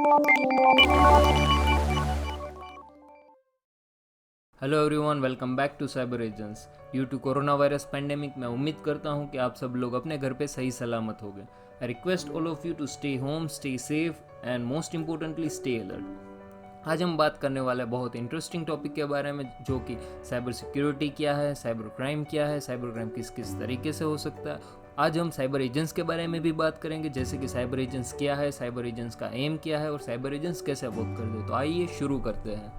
Hello everyone, welcome back to cyber agents. Due to corona virus pandemic मैं उम्मीद करता हूं कि आप सब लोग अपने घर पे सही सलामत हो गए। I request all of you to stay home, stay safe and most importantly stay alert. आज हम बात करने वाले हैं बहुत इंटरेस्टिंग टॉपिक के बारे में, जो कि साइबर सिक्योरिटी क्या है, साइबर क्राइम क्या है, साइबर क्राइम किस किस तरीके से हो सकता है। आज हम साइबर एजेंट्स के बारे में भी बात करेंगे, जैसे कि साइबर एजेंट्स क्या है, साइबर एजेंट्स का एम क्या है और साइबर एजेंट्स कैसे वर्क करते हैं। तो आइए शुरू करते हैं।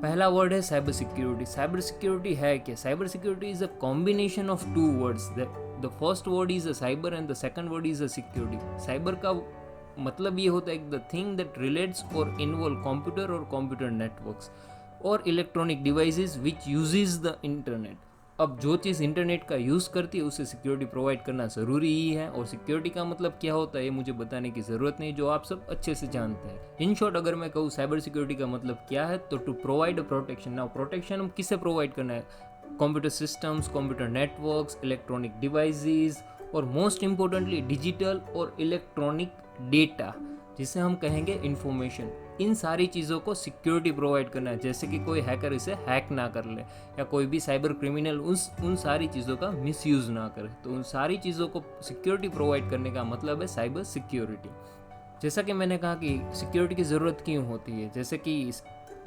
पहला वर्ड है साइबर सिक्योरिटी। साइबर सिक्योरिटी है क्या? Cyber security is a combination of two words. The first word is a cyber and the second word is a security. Cyber का मतलब ये होता है the thing that relates or involve computer or computer networks or electronic devices which uses the internet. अब जो चीज़ internet का use करती है उसे सिक्योरिटी प्रोवाइड करना ज़रूरी ही है, और सिक्योरिटी का मतलब क्या होता है ये मुझे बताने की ज़रूरत नहीं, जो आप सब अच्छे से जानते हैं। इन शॉर्ट अगर मैं कहूँ साइबर सिक्योरिटी का मतलब क्या है, तो to provide a protection. Now protection हम किससे प्रोवाइड करना है? Computer systems, computer networks, electronic devices और मोस्ट इम्पोर्टेंटली डिजिटल और इलेक्ट्रॉनिक डेटा, जिसे हम कहेंगे इंफॉर्मेशन। इन सारी चीज़ों को सिक्योरिटी प्रोवाइड करना है, जैसे कि कोई हैकर इसे हैक ना कर ले या कोई भी साइबर क्रिमिनल उन सारी चीज़ों का मिसयूज़ ना करे। तो उन सारी चीज़ों को सिक्योरिटी प्रोवाइड करने का मतलब है साइबर सिक्योरिटी। जैसा कि मैंने कहा कि सिक्योरिटी की ज़रूरत क्यों होती है, जैसे कि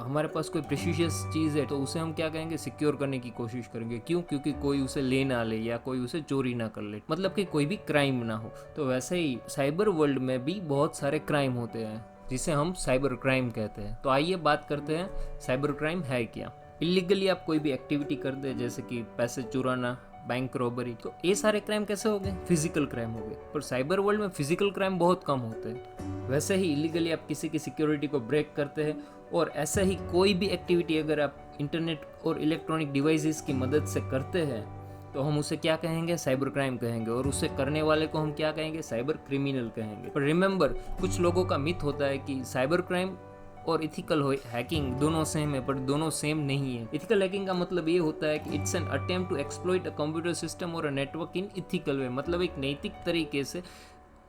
हमारे पास कोई प्रेशियस चीज़ है तो उसे हम क्या कहेंगे, सिक्योर करने की कोशिश करेंगे। क्यों? क्योंकि कोई उसे ले ना ले या कोई उसे चोरी ना कर ले, मतलब कि कोई भी क्राइम ना हो। तो वैसे ही साइबर वर्ल्ड में भी बहुत सारे क्राइम होते हैं, जिसे हम साइबर क्राइम कहते हैं। तो आइए बात करते हैं साइबर क्राइम है क्या। इलीगली आप कोई भी एक्टिविटी करते हैं, जैसे कि पैसे चुराना, बैंक रॉबरी, तो ये सारे क्राइम कैसे हो गए? फिजिकल क्राइम हो गए। पर साइबर वर्ल्ड में फिजिकल क्राइम बहुत कम होते हैं। वैसे ही इलीगली आप किसी की सिक्योरिटी को ब्रेक करते हैं, और ऐसा ही कोई भी एक्टिविटी अगर आप इंटरनेट और इलेक्ट्रॉनिक डिवाइसेस की मदद से करते हैं तो हम उसे क्या कहेंगे? साइबर क्राइम कहेंगे। और उसे करने वाले को हम क्या कहेंगे? साइबर क्रिमिनल कहेंगे। पर रिमेंबर, कुछ लोगों का मिथ होता है कि साइबर क्राइम और इथिकल हैकिंग दोनों सेम है, पर दोनों सेम नहीं है। इथिकल हैकिंग का मतलब ये होता है कि it's an attempt to exploit a computer system or a network in ethical वे। मतलब एक नैतिक तरीके से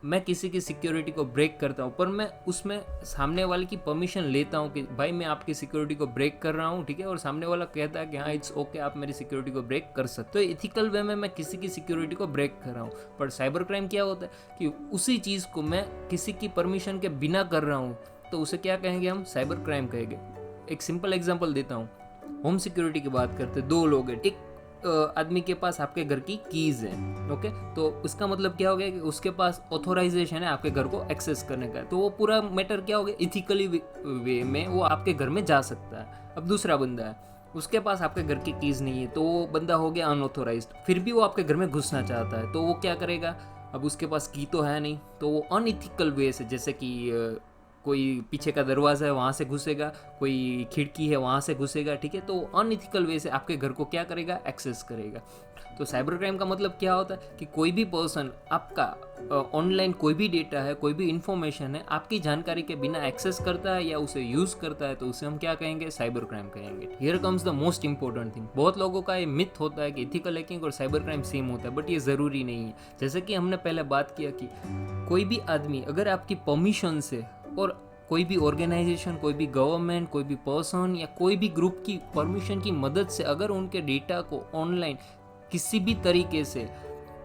मैं किसी की सिक्योरिटी को ब्रेक करता हूँ, पर मैं उसमें सामने वाले की परमिशन लेता हूँ कि भाई मैं आपकी सिक्योरिटी को ब्रेक कर रहा हूँ, ठीक है, और सामने वाला कहता है कि हाँ इट्स ओके, आप मेरी सिक्योरिटी को ब्रेक कर सकते हो। तो इथिकल वे में मैं किसी की सिक्योरिटी को ब्रेक कर रहा हूँ। पर साइबर क्राइम क्या होता है कि उसी चीज़ को मैं किसी की परमिशन के बिना कर रहा हूँ, तो उसे क्या कहेंगे? हम साइबर क्राइम कहेंगे। एक सिंपल एग्जाम्पल देता हूँ। होम सिक्योरिटी की बात करते, दो लोग हैं, एक आदमी के पास आपके घर की कीज़ है, ओके, तो उसका मतलब क्या हो गया कि उसके पास ऑथोराइजेशन है आपके घर को एक्सेस करने का। तो वो पूरा मैटर क्या हो गया? इथिकली वे में वो आपके घर में जा सकता है। अब दूसरा बंदा है, उसके पास आपके घर की कीज़ नहीं है, तो वो बंदा हो गया अनऑथोराइज्ड, फिर भी वो आपके घर में घुसना चाहता है, तो वो क्या करेगा? अब उसके पास की तो है नहीं, तो वो अनइथिकल वे से, जैसे कि कोई पीछे का दरवाज़ा है वहाँ से घुसेगा, कोई खिड़की है वहाँ से घुसेगा, ठीक है, तो अनइथिकल वे से आपके घर को क्या करेगा? एक्सेस करेगा। तो साइबर क्राइम का मतलब क्या होता है कि कोई भी पर्सन आपका ऑनलाइन कोई भी डेटा है, कोई भी इंफॉर्मेशन है, आपकी जानकारी के बिना एक्सेस करता है या उसे यूज़ करता है, तो उसे हम क्या कहेंगे? साइबर क्राइम कहेंगे। Here comes the most important thing. बहुत लोगों का ये मिथ होता है कि इथिकल हैकिंग और साइबर क्राइम सेम होता है, बट ये ज़रूरी नहीं है। जैसे कि हमने पहले बात किया कि कोई भी आदमी अगर आपकी परमिशन से, और कोई भी ऑर्गेनाइजेशन, कोई भी गवर्नमेंट, कोई भी पर्सन या कोई भी ग्रुप की परमिशन की मदद से अगर उनके डेटा को ऑनलाइन किसी भी तरीके से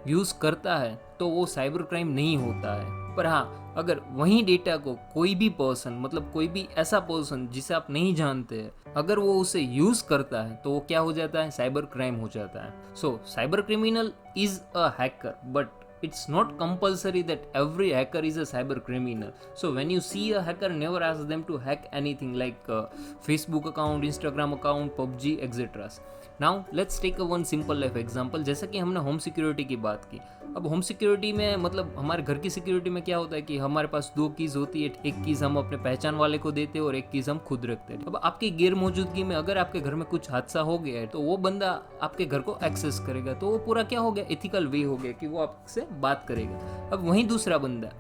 यूज़ करता है, तो वो साइबर क्राइम नहीं होता है। पर हाँ, अगर वही डेटा को कोई भी पर्सन, मतलब कोई भी ऐसा पर्सन जिसे आप नहीं जानते हैं, अगर वो उसे यूज़ करता है, तो वो क्या हो जाता है? साइबर क्राइम हो जाता है। सो cyber criminal is a hacker, but it's not compulsory that every hacker is a cyber criminal. So when you see a hacker, never ask them to hack anything like Facebook account, Instagram account, PUBG, etc. Now let's take a one simple life example. जैसा कि हमने home security की बात की, अब home security में मतलब हमारे घर की सिक्योरिटी में क्या होता है कि हमारे पास दो कीज़ होती है, एक कीज़ हम अपने पहचान वाले को देते हैं और एक कीज़ हम खुद रखते हैं। अब आपकी गैर मौजूदगी में अगर आपके घर में कुछ हादसा हो गया है, तो वो बंदा आपके घर को एक्सेस करेगा, तो वो पूरा क्या हो गया? एथिकल वे हो गया कि वो आपसे बात करेगा। अब वहीं दूसरा बंदा,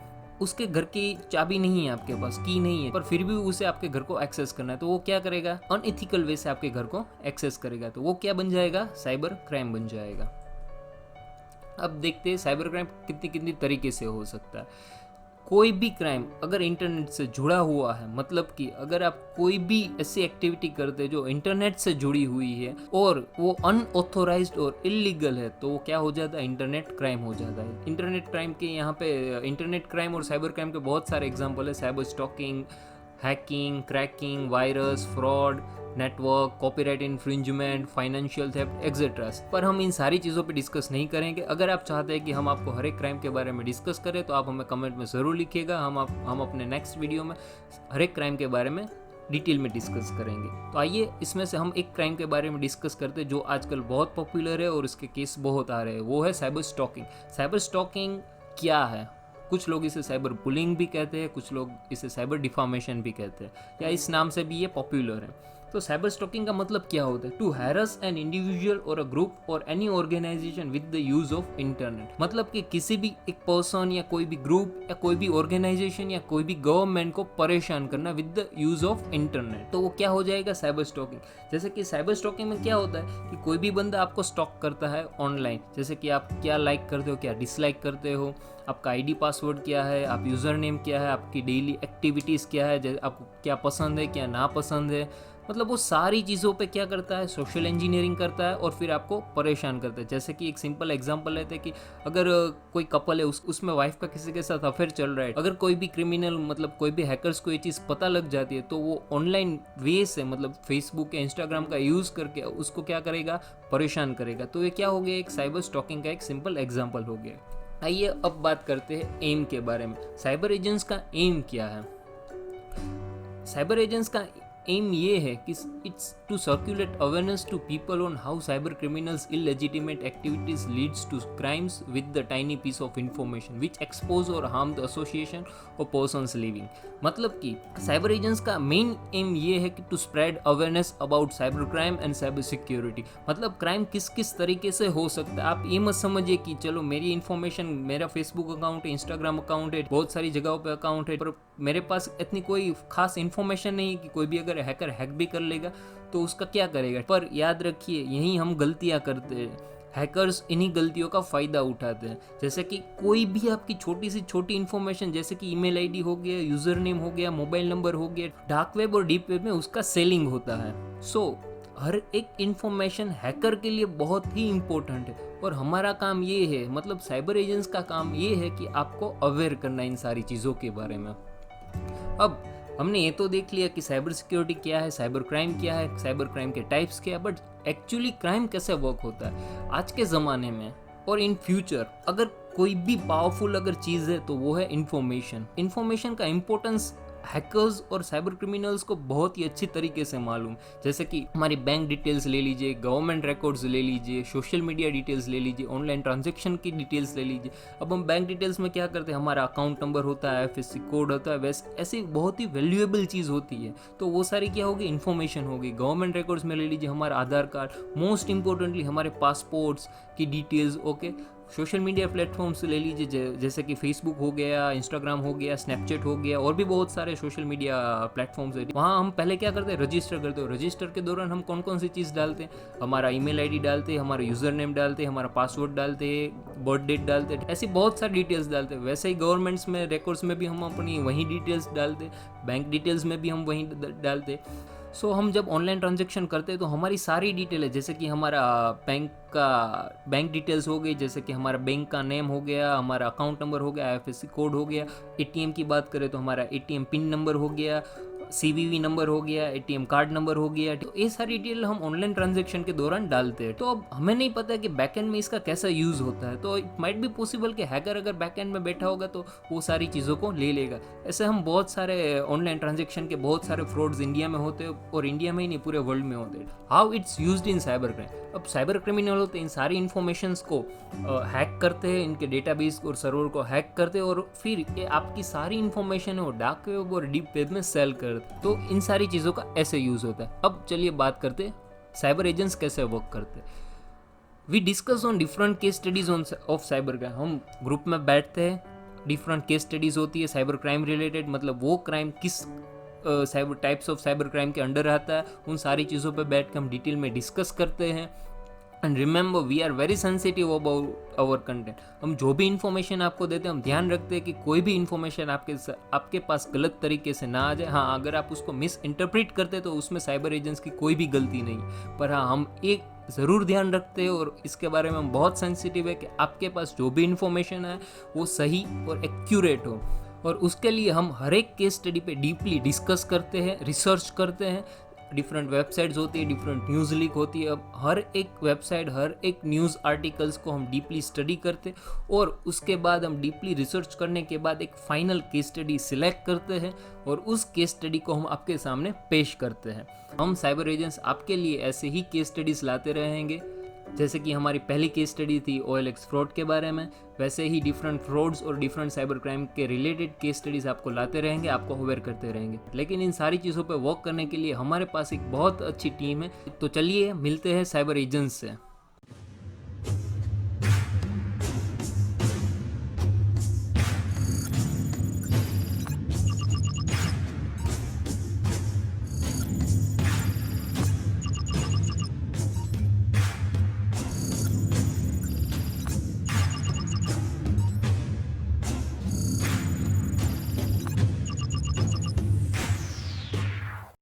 उसके घर की चाबी नहीं है, आपके पास की नहीं है, पर फिर भी उसे आपके घर को एक्सेस करना है, तो वो क्या करेगा? अनइथिकल वे से आपके घर को एक्सेस करेगा, तो वो क्या बन जाएगा? साइबर क्राइम बन जाएगा। अब देखते हैं साइबर क्राइम कितनी कितनी तरीके से हो सकता है। कोई भी क्राइम अगर इंटरनेट से जुड़ा हुआ है, मतलब कि अगर आप कोई भी ऐसी एक्टिविटी करते हैं जो इंटरनेट से जुड़ी हुई है और वो अनऑथोराइज्ड और इलीगल है, तो वो क्या हो जाता है, इंटरनेट क्राइम हो जाता है। इंटरनेट क्राइम के यहाँ पे इंटरनेट क्राइम और साइबर क्राइम के बहुत सारे एग्जांपल है, cyber stalking, hacking, cracking, virus, fraud, network, copyright infringement, financial theft etcetera. पर हम इन सारी चीज़ों पे डिस्कस नहीं करेंगे। अगर आप चाहते हैं कि हम आपको हर एक क्राइम के बारे में डिस्कस करें तो आप हमें कमेंट में ज़रूर लिखिएगा। हम अपने नेक्स्ट वीडियो में हर एक क्राइम के बारे में डिटेल में डिस्कस करेंगे। तो आइए इसमें से हम एक क्राइम के बारे में डिस्कस करते हैं जो आजकल बहुत पॉपुलर है और इसके केस बहुत आ रहे हैं, वो है साइबर स्टॉकिंग। साइबर स्टॉकिंग क्या है? कुछ लोग इसे साइबर बुलिंग भी कहते हैं, कुछ लोग इसे साइबर डिफामेशन भी कहते हैं, या इस नाम से भी ये पॉपुलर है। तो साइबर स्टॉकिंग का मतलब क्या होता है? To harass an individual or a group or any organisation with the use of internet. मतलब कि किसी भी एक पर्सन या कोई भी ग्रुप या कोई भी ऑर्गेनाइजेशन या कोई भी गवर्नमेंट को परेशान करना with the use of internet, तो वो क्या हो जाएगा, साइबर स्टॉकिंग। जैसे कि साइबर स्टॉकिंग में क्या होता है कि कोई भी बंदा आपको स्टॉक करता है ऑनलाइन, जैसे कि आप क्या लाइक करते हो, क्या डिसलाइक करते हो, आपका आईडी पासवर्ड क्या है, आप यूज़र नेम क्या है, आपकी डेली एक्टिविटीज़ क्या है, आपको क्या पसंद है क्या ना पसंद है, मतलब वो सारी चीज़ों पे क्या करता है, सोशल इंजीनियरिंग करता है और फिर आपको परेशान करता है। जैसे कि एक सिंपल एग्जांपल लेते हैं कि अगर कोई कपल है, उसमें वाइफ का किसी के साथ अफेयर चल रहा है, अगर कोई भी क्रिमिनल मतलब कोई भी हैकर्स को ये चीज़ पता लग जाती है तो वो ऑनलाइन वे से मतलब फेसबुक या इंस्टाग्राम का यूज़ करके उसको क्या करेगा, परेशान करेगा। तो ये क्या हो गया, एक साइबर स्टॉकिंग का एक सिंपल एग्जाम्पल हो गया। आइए अब बात करते हैं एम के बारे में। साइबर एजेंट्स का एम क्या है? साइबर एजेंट्स का एम ये है कि it's to circulate awareness to people on how cyber criminals illegitimate activities leads to crimes with the tiny piece of information which expose or harm the association or persons living. मतलब कि cyber agents का main aim ये है कि to spread awareness about cyber crime and cyber security. मतलब crime किस किस तरीके से हो सकता है। आप ये मत समझिए कि चलो मेरी इन्फॉर्मेशन, मेरा फेसबुक अकाउंट है, इंस्टाग्राम अकाउंट है, बहुत सारी जगहों पे अकाउंट है, पर मेरे पास इतनी कोई खास इन्फॉर्मेशन नहीं है कि कोई भी अगर हैकर हैक भी कर लेगा तो उसका क्या करेगा। पर याद रखिए, यही हम गलतियां करते हैं। हैकर्स इन्हीं गलतियों का फ़ायदा उठाते हैं। जैसे कि कोई भी आपकी छोटी से छोटी इन्फॉर्मेशन, जैसे कि ईमेल आईडी हो गया, यूज़र नेम हो गया, मोबाइल नंबर हो गया, डार्क वेब और डीप वेब में उसका सेलिंग होता है। हर एक इन्फॉर्मेशन हैकर के लिए बहुत ही इम्पोर्टेंट है और हमारा काम ये है, मतलब साइबर एजेंट्स का काम ये है कि आपको अवेयर करना इन सारी चीज़ों के बारे में। अब हमने ये तो देख लिया कि साइबर सिक्योरिटी क्या है, साइबर क्राइम क्या है, साइबर क्राइम के टाइप्स क्या है, बट एक्चुअली क्राइम कैसे वर्क होता है आज के ज़माने में और इन फ्यूचर। अगर कोई भी पावरफुल अगर चीज़ है तो वो है इन्फॉर्मेशन। इन्फॉर्मेशन का इम्पोर्टेंस हैकर्स और साइबर क्रिमिनल्स को बहुत ही अच्छी तरीके से मालूम। जैसे कि हमारी बैंक डिटेल्स ले लीजिए, गवर्नमेंट रिकॉर्ड्स ले लीजिए, सोशल मीडिया डिटेल्स ले लीजिए, ऑनलाइन ट्रांजैक्शन की डिटेल्स ले लीजिए। अब हम बैंक डिटेल्स में क्या करते हैं, हमारा अकाउंट नंबर होता है, एफएससी कोड होता है, वैसे ऐसी बहुत ही वैल्यूएबल चीज़ होती है। तो वो सारी क्या होगी, इन्फॉर्मेशन होगी। गवर्नमेंट रिकॉर्ड्स में ले लीजिए हमारा आधार कार्ड, मोस्ट इंपॉर्टेंटली हमारे पासपोर्ट्स की details. Okay, social media platforms ले लीजिए, जैसे कि फेसबुक हो गया, इंस्टाग्राम हो गया, स्नैपचैट हो गया, और भी बहुत सारे सोशल मीडिया प्लेटफॉर्म्स है। वहाँ हम पहले क्या करते हैं, रजिस्टर करते हो। रजिस्टर के दौरान हम कौन कौन सी चीज़ डालते हैं, हमारा ईमेल आईडी डालते हैं, हमारा यूज़र नेम डालते हैं, हमारा पासवर्ड डालते हैं, बर्थ डेट डालते हैं, ऐसी बहुत सारी डिटेल्स डालते हैं। वैसे ही गवर्नमेंट्स में रिकॉर्ड्स में भी हम अपनी वही डिटेल्स डालते हैं, बैंक डिटेल्स में भी हम वही डालते हैं। हम जब ऑनलाइन ट्रांजैक्शन करते हैं तो हमारी सारी डिटेल है, जैसे कि हमारा बैंक डिटेल्स हो गई, जैसे कि हमारा बैंक का नेम हो गया, हमारा अकाउंट नंबर हो गया, आईएफएससी कोड हो गया, एटीएम की बात करें तो हमारा एटीएम पिन नंबर हो गया, सीवीवी नंबर हो गया, एटीएम कार्ड नंबर हो गया। तो ये सारी डिटेल हम ऑनलाइन ट्रांजैक्शन के दौरान डालते हैं। तो अब हमें नहीं पता कि बैकएंड में इसका कैसा यूज़ होता है, तो इट माइट बी पॉसिबल कि हैकर अगर बैकएंड में बैठा होगा तो वो सारी चीज़ों को ले लेगा। ऐसे हम बहुत सारे ऑनलाइन ट्रांजैक्शन के बहुत सारे फ्रॉड्स इंडिया में होते हैं, और इंडिया में ही नहीं पूरे वर्ल्ड में होते हैं। How it's used in cyber crime. अब साइबर क्रिमिनल होते हैं इन सारी इन्फॉर्मेशंस को हैक करते हैं, इनके डेटाबेस और सर्वर को हैक करते हैं, और फिर ये आपकी सारी इन्फॉर्मेशन है वो डार्क वेब और डीप वेब में सेल करते हैं। तो इन सारी चीज़ों का ऐसे यूज़ होता है। अब चलिए बात करते हैं साइबर एजेंट्स कैसे वर्क करते हैं। We discuss on different case studies of cyber crime. हम ग्रुप में बैठते हैं, डिफरेंट केस स्टडीज होती है साइबर क्राइम रिलेटेड, मतलब वो क्राइम किस cyber types of cyber crime के अंडर आता है, उन सारी चीज़ों पर बैठ कर हम डिटेल में डिस्कस करते हैं। And remember we are very sensitive about our content. हम जो भी इन्फॉर्मेशन आपको देते हैं हम ध्यान रखते हैं कि कोई भी इन्फॉर्मेशन आपके पास गलत तरीके से ना आ जाए। हाँ, अगर आप उसको मिस इंटरप्रेट करते तो उसमें साइबर एजेंट्स की कोई भी गलती नहीं, पर हाँ हम एक ज़रूर ध्यान रखते हैं और इसके बारे में हम बहुत सेंसिटिव है कि आपके पास जो भी इन्फॉर्मेशन है वो सही और एक्यूरेट हो। और उसके लिए हम हर एक केस स्टडी पे डीपली डिस्कस करते हैं, रिसर्च करते हैं। डिफरेंट वेबसाइट्स होती है, डिफरेंट न्यूज़ लीक होती है। अब हर एक वेबसाइट, हर एक न्यूज़ आर्टिकल्स को हम डीपली स्टडी करते और उसके बाद हम डीपली रिसर्च करने के बाद एक फाइनल केस स्टडी सिलेक्ट करते हैं और उस केस स्टडी को हम आपके सामने पेश करते हैं। हम साइबर एजेंट्स आपके लिए ऐसे ही केस स्टडीज़ लाते रहेंगे। जैसे कि हमारी पहली केस स्टडी थी OLX फ्रॉड के बारे में, वैसे ही डिफरेंट फ्रॉड्स और डिफरेंट साइबर क्राइम के रिलेटेड केस स्टडीज़ आपको लाते रहेंगे, आपको अवेयर करते रहेंगे। लेकिन इन सारी चीज़ों पे वर्क करने के लिए हमारे पास एक बहुत अच्छी टीम है। तो चलिए मिलते हैं साइबर एजेंट्स से।